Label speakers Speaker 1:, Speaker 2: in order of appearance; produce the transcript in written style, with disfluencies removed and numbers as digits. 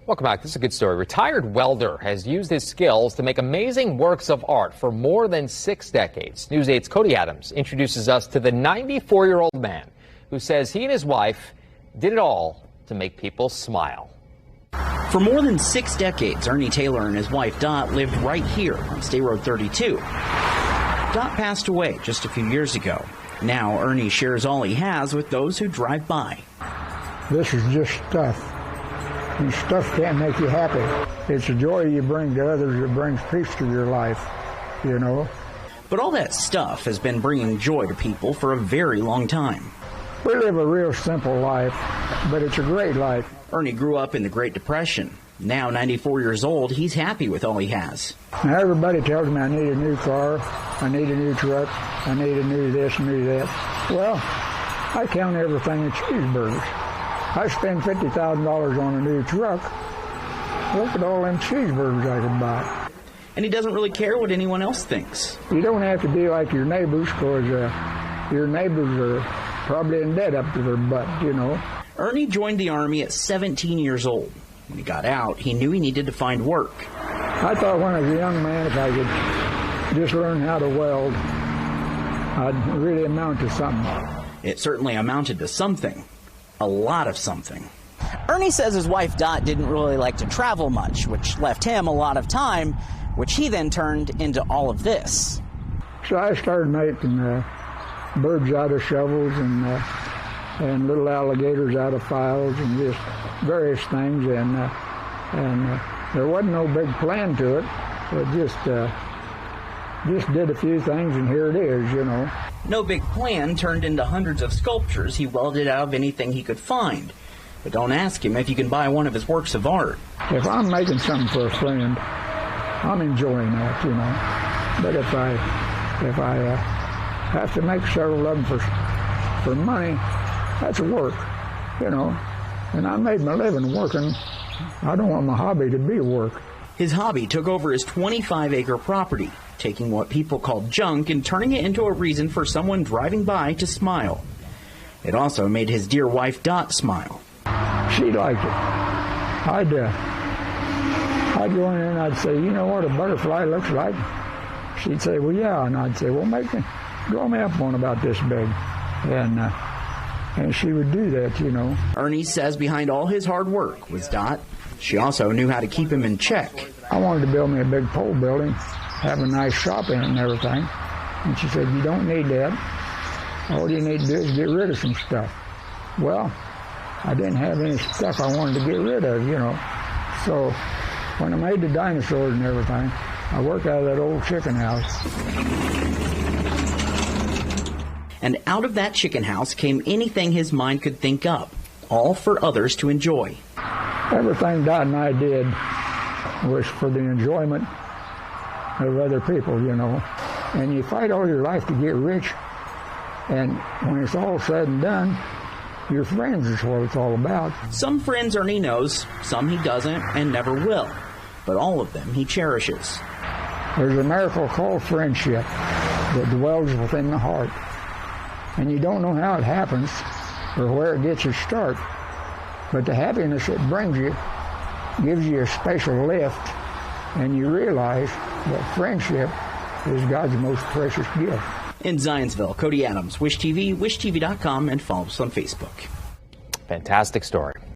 Speaker 1: Welcome back. This is a good story. Retired welder has used his skills to make amazing works of art for more than 6 decades. News 8's Cody Adams introduces us to the 94-year-old man who says he and his wife did it all to make people smile.
Speaker 2: For more than 6 decades, Ernie Taylor and his wife Dot lived right here on State Road 32. Dot passed away just a few years ago. Now Ernie shares all he has with those who drive by.
Speaker 3: This is just stuff. And stuff can't make you happy. It's the joy you bring to others that brings peace to your life, you know.
Speaker 2: But all that stuff has been bringing joy to people for a very long time.
Speaker 3: We live a real simple life, but it's a great life.
Speaker 2: Ernie grew up in the Great Depression. Now, 94 years old, he's happy with all he has.
Speaker 3: Now everybody tells me I need a new car, I need a new truck, I need a new this, new that. Well, I count everything in cheeseburgers. I spend $50,000 on a new truck. Look at all them cheeseburgers I can buy.
Speaker 2: And he doesn't really care what anyone else thinks.
Speaker 3: You don't have to be like your neighbors, because your neighbors are probably in debt up to their butt, you know.
Speaker 2: Ernie joined the Army at 17 years old. When he got out, he knew he needed to find work.
Speaker 3: I thought when I was a young man, if I could just learn how to weld, I'd really amount to something.
Speaker 2: It certainly amounted to something. A lot of something. Ernie says his wife Dot didn't really like to travel much, which left him a lot of time, which he then turned into all of this.
Speaker 3: So I started making birds out of shovels and little alligators out of files and just various things, and there wasn't no big plan to it. It just did a few things, and here it is, you know.
Speaker 2: No big plan turned into hundreds of sculptures he welded out of anything he could find. But don't ask him if you can buy one of his works of art.
Speaker 3: If I'm making something for a friend, I'm enjoying that, you know. But if I have to make several of them for money, that's work, you know. And I made my living working. I don't want my hobby to be work.
Speaker 2: His hobby took over his 25-acre property, taking what people called junk and turning it into a reason for someone driving by to smile. It also made his dear wife Dot smile.
Speaker 3: She liked it. I'd go in and I'd say, you know what a butterfly looks like? She'd say, well, yeah. And I'd say, well, draw me up one about this big. And she would do that, you know.
Speaker 2: Ernie says behind all his hard work was Dot. She also knew how to keep him in check.
Speaker 3: I wanted to build me a big pole building, have a nice shop in it and everything. And she said, you don't need that. All you need to do is get rid of some stuff. Well, I didn't have any stuff I wanted to get rid of, you know. So when I made the dinosaurs and everything, I worked out of that old chicken house.
Speaker 2: And out of that chicken house came anything his mind could think up, all for others to enjoy.
Speaker 3: Everything Dot and I did was for the enjoyment of other people, you know. And you fight all your life to get rich, and when it's all said and done, your friends is what it's all about.
Speaker 2: Some friends Ernie knows, some he doesn't and never will, but all of them he cherishes.
Speaker 3: There's a miracle called friendship that dwells within the heart. And you don't know how it happens or where it gets its start, but the happiness it brings you gives you a special lift, and you realize that friendship is God's most precious gift.
Speaker 2: In Zionsville, Cody Adams, Wish TV, wishtv.com, and follow us on Facebook.
Speaker 1: Fantastic story.